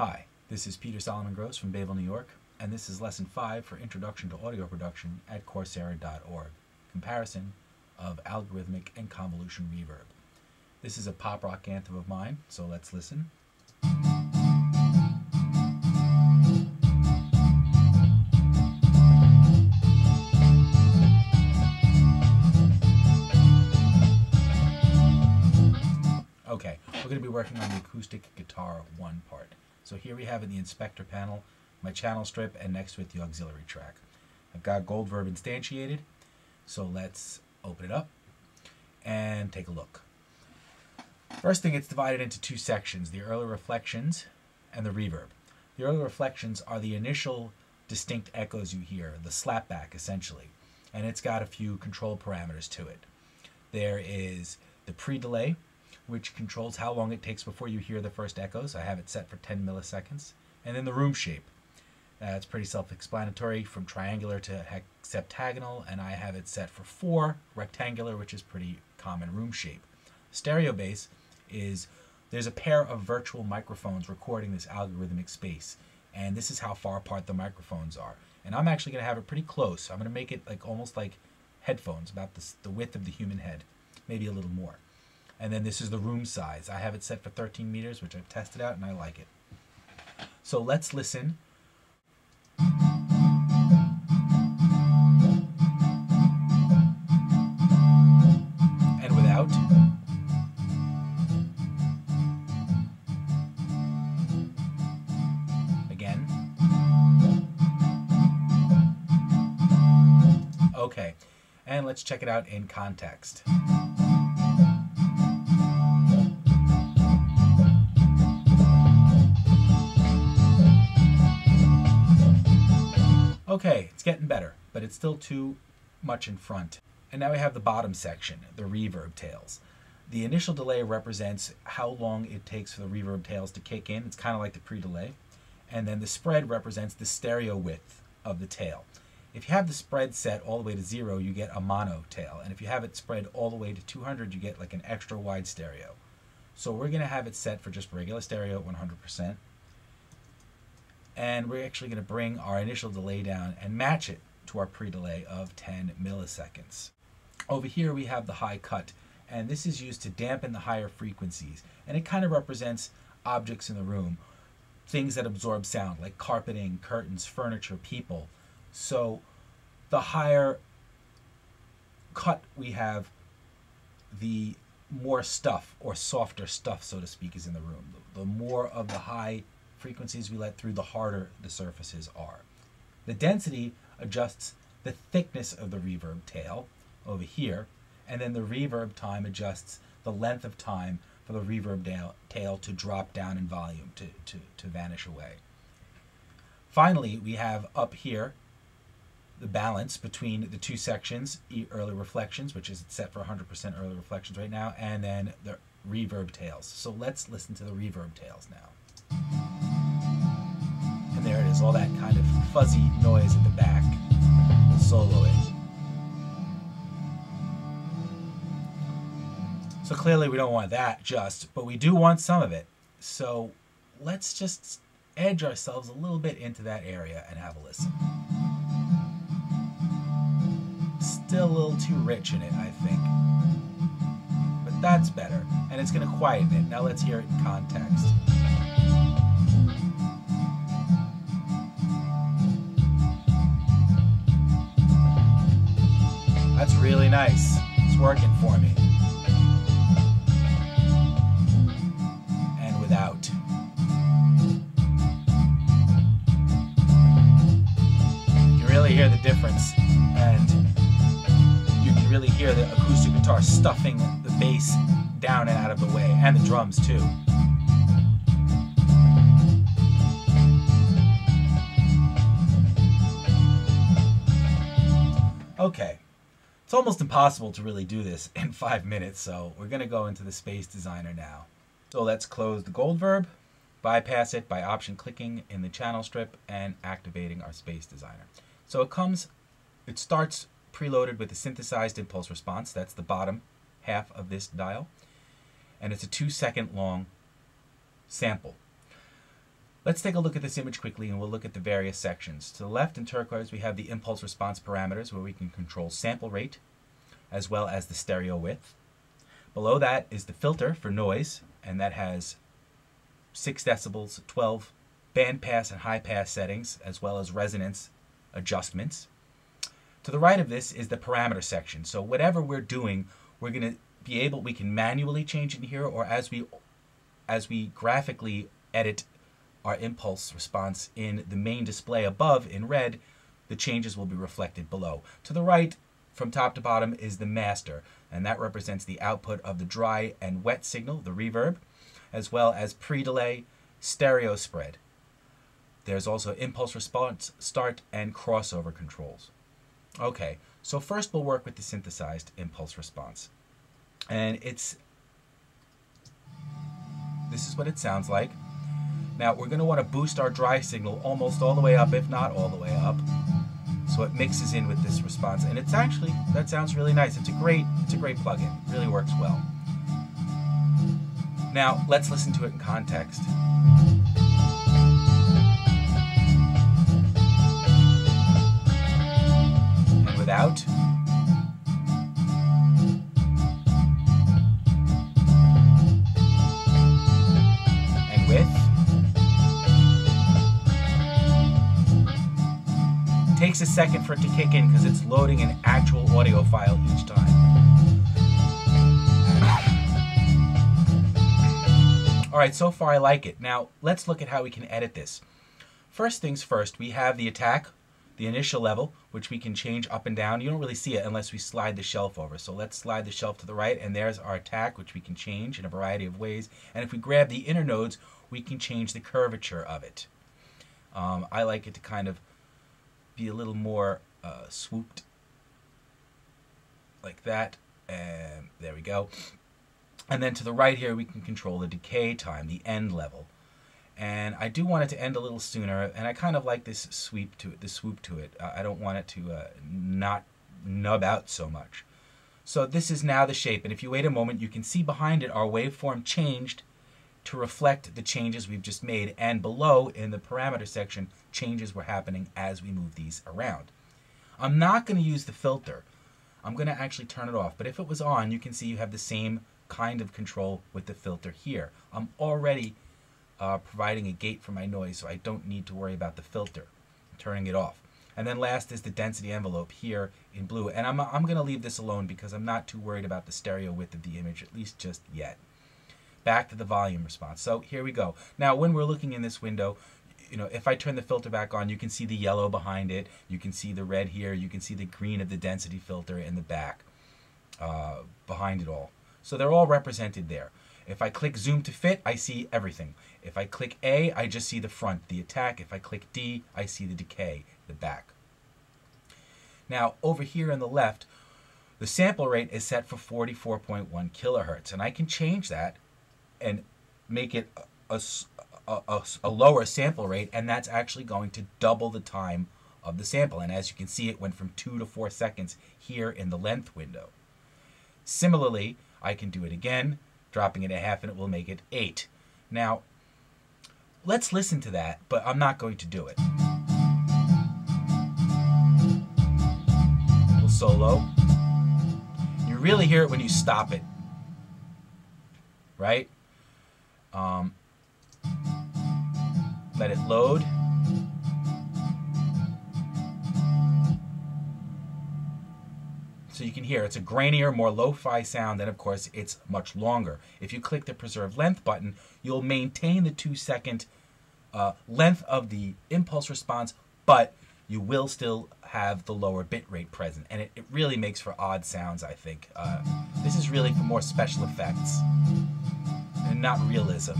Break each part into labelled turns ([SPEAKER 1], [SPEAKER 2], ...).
[SPEAKER 1] Hi, this is Peter Solomon Gross from Bayville, New York, and this is Lesson 5 for Introduction to Audio Production at Coursera.org, comparison of algorithmic and convolution reverb. This is a pop rock anthem of mine, so let's listen. Okay, we're going to be working on the acoustic guitar 1 part. So here we have in the inspector panel my channel strip and next to it the auxiliary track. I've got Goldverb instantiated, so let's open it up and take a look. First thing, it's divided into 2 sections, the early reflections and the reverb. The early reflections are the initial distinct echoes you hear, the slapback essentially, and it's got a few control parameters to it. There is the pre-delay, which controls how long it takes before you hear the first echoes. I have it set for 10 milliseconds. And then the room shape. It's pretty self-explanatory, from triangular to septagonal, and I have it set for 4, rectangular, which is pretty common room shape. Stereo bass is, there's a pair of virtual microphones recording this algorithmic space, and this is how far apart the microphones are. And I'm actually going to have it pretty close. I'm going to make it like almost like headphones, about the width of the human head, maybe a little more. And then this is the room size. I have it set for 13 meters, which I've tested out, and I like it. So let's listen. And without. Again. Okay. And let's check it out in context. Okay, it's getting better, but it's still too much in front. And now we have the bottom section, the reverb tails. The initial delay represents how long it takes for the reverb tails to kick in. It's kind of like the pre-delay. And then the spread represents the stereo width of the tail. If you have the spread set all the way to 0, you get a mono tail. And if you have it spread all the way to 200, you get like an extra wide stereo. So we're going to have it set for just regular stereo at 100%. And we're actually going to bring our initial delay down and match it to our pre-delay of 10 milliseconds. Over here we have the high cut, and this is used to dampen the higher frequencies, and it kind of represents objects in the room, things that absorb sound like carpeting, curtains, furniture, people. So the higher cut we have, the more stuff, or softer stuff so to speak, is in the room. The more of the high frequencies we let through, the harder the surfaces are. The density adjusts the thickness of the reverb tail over here, and then the reverb time adjusts the length of time for the reverb tail to drop down in volume, to vanish away. Finally, we have up here the balance between the 2 sections, early reflections, which is set for 100% early reflections right now, and then the reverb tails. So let's listen to the reverb tails now. And there it is, all that kind of fuzzy noise at the back. We'll solo it. So clearly we don't want that but we do want some of it. So let's just edge ourselves a little bit into that area and have a listen. Still a little too rich in it, I think. But that's better, and it's going to quieten it. Now let's hear it in context. That's really nice. It's working for me. And without. You can really hear the difference, and you can really hear the acoustic guitar stuffing the bass down and out of the way, and the drums too. Okay. It's almost impossible to really do this in 5 minutes, so we're going to go into the Space Designer now. So let's close the Goldverb, bypass it by option clicking in the channel strip and activating our Space Designer. So it starts preloaded with a synthesized impulse response. That's the bottom half of this dial. And it's a 2-second long sample. Let's take a look at this image quickly and we'll look at the various sections. To the left in turquoise we have the impulse response parameters where we can control sample rate as well as the stereo width. Below that is the filter for noise, and that has 6 decibels, 12 band pass and high pass settings as well as resonance adjustments. To the right of this is the parameter section. So whatever we're doing, we're going to be able, we can manually change it in here, or as we graphically edit our impulse response in the main display above in red, the changes will be reflected below. To the right, from top to bottom, is the master, and that represents the output of the dry and wet signal, the reverb, as well as pre-delay, stereo spread. There's also impulse response, start, and crossover controls. Okay, so first we'll work with the synthesized impulse response. And this is what it sounds like. Now we're going to want to boost our dry signal almost all the way up, if not all the way up, so it mixes in with this response. And it's actually, that sounds really nice. It's a great plugin. It really works well. Now let's listen to it in context. And without. And with. Takes a second for it to kick in because it's loading an actual audio file each time. Alright, so far I like it. Now let's look at how we can edit this. First things first, we have the attack, the initial level, which we can change up and down. You don't really see it unless we slide the shelf over. So let's slide the shelf to the right, and there's our attack, which we can change in a variety of ways. And if we grab the inner nodes, we can change the curvature of it. I like it to kind of be a little more swooped like that, and there we go. And then to the right here we can control the decay time, the end level, and I do want it to end a little sooner, and I kind of like this sweep to it, the swoop to it. I don't want it to not nub out so much. So this is now the shape, and if you wait a moment you can see behind it our waveform changed to reflect the changes we've just made, and below in the parameter section changes were happening as we move these around. I'm not going to use the filter. I'm going to actually turn it off, but if it was on you can see you have the same kind of control with the filter here. I'm already providing a gate for my noise, so I don't need to worry about the filter. I'm turning it off. And then last is the density envelope here in blue, and I'm going to leave this alone because I'm not too worried about the stereo width of the image, at least just yet. Back to the volume response. So here we go. Now when we're looking in this window, you know, if I turn the filter back on, you can see the yellow behind it, you can see the red here, you can see the green of the density filter in the back behind it all. So they're all represented there. If I click zoom to fit, I see everything. If I click A, I just see the front, the attack. If I click D, I see the decay, the back. Now over here on the left, the sample rate is set for 44.1 kilohertz, and I can change that and make it a lower sample rate, and that's actually going to double the time of the sample. And as you can see, it went from 2 to 4 seconds here in the length window. Similarly, I can do it again, dropping it a half, and it will make it 8. Now, let's listen to that, but I'm not going to do it. A little solo. You really hear it when you stop it, right? Let it load. So you can hear it's a grainier, more lo-fi sound, and of course it's much longer. If you click the preserve length button, you'll maintain the 2-second length of the impulse response, but you will still have the lower bit rate present, and it really makes for odd sounds, I think. This is really for more special effects and not realism,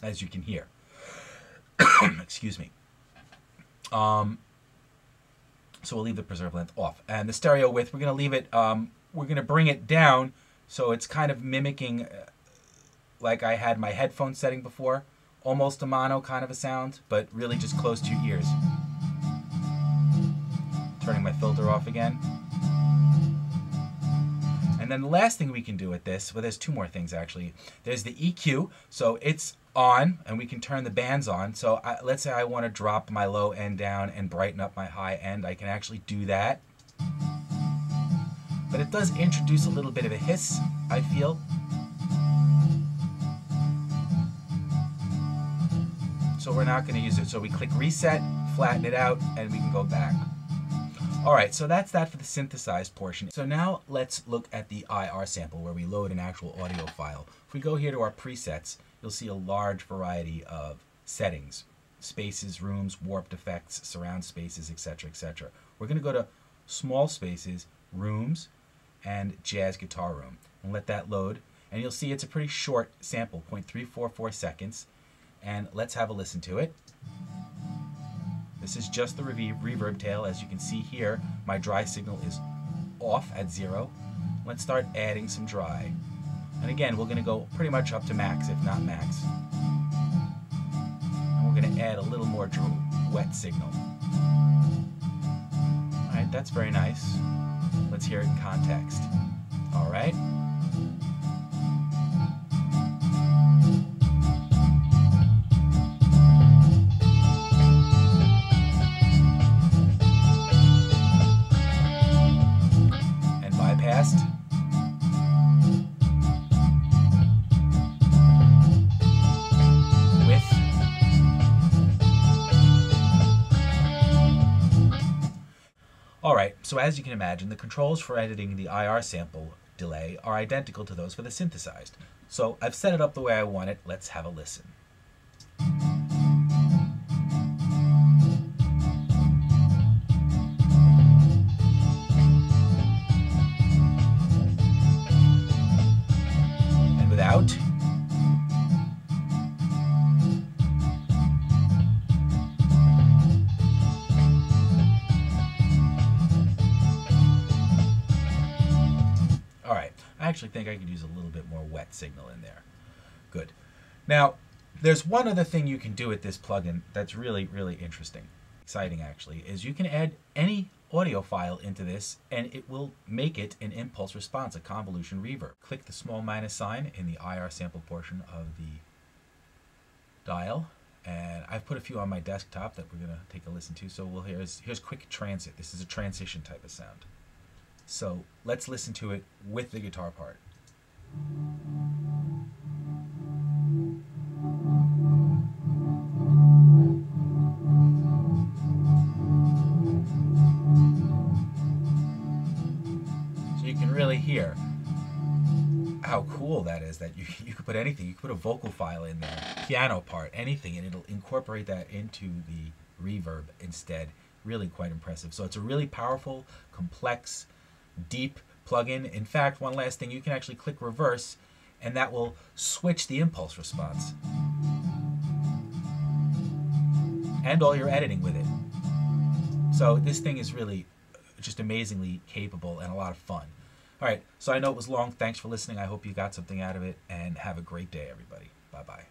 [SPEAKER 1] as you can hear. Excuse me. So we'll leave the preserve length off. And the stereo width, we're going to leave it, we're going to bring it down so it's kind of mimicking like I had my headphone setting before. Almost a mono kind of a sound, but really just close to your ears. Turning my filter off again. And then the last thing we can do with this, well, there's two more things actually. There's the EQ, so it's on, and we can turn the bands on. So let's say I want to drop my low end down and brighten up my high end. I can actually do that. But it does introduce a little bit of a hiss, I feel. So we're not going to use it. So we click reset, flatten it out, and we can go back. All right, so that's that for the synthesized portion. So now let's look at the IR sample where we load an actual audio file. If we go here to our presets, you'll see a large variety of settings: spaces, rooms, warped effects, surround spaces, etc., etc. We're going to go to small spaces, rooms, and jazz guitar room, and let that load. And you'll see it's a pretty short sample, 0.344 seconds. And let's have a listen to it. This is just the reverb tail. As you can see here, my dry signal is off at 0. Let's start adding some dry. And again, we're going to go pretty much up to max, if not max. And we're going to add a little more wet signal. All right, that's very nice. Let's hear it in context. All right. Alright, so as you can imagine, the controls for editing the IR sample delay are identical to those for the synthesized. So I've set it up the way I want it. Let's have a listen. And without. I actually think I could use a little bit more wet signal in there. Good. Now, there's one other thing you can do with this plugin that's really, really interesting. Exciting, actually, is you can add any audio file into this, and it will make it an impulse response, a convolution reverb. Click the small minus sign in the IR sample portion of the dial, and I've put a few on my desktop that we're going to take a listen to. So here's quick transit. This is a transition type of sound. So let's listen to it with the guitar part. So you can really hear how cool that is, that you could put anything. You could put a vocal file in there, piano part, anything, and it'll incorporate that into the reverb instead. Really quite impressive. So it's a really powerful, complex, deep plugin. In fact, one last thing, you can actually click reverse and that will switch the impulse response and all your editing with it. So this thing is really just amazingly capable and a lot of fun. All right, so I know it was long. Thanks for listening. I hope you got something out of it, and have a great day, everybody. Bye-bye.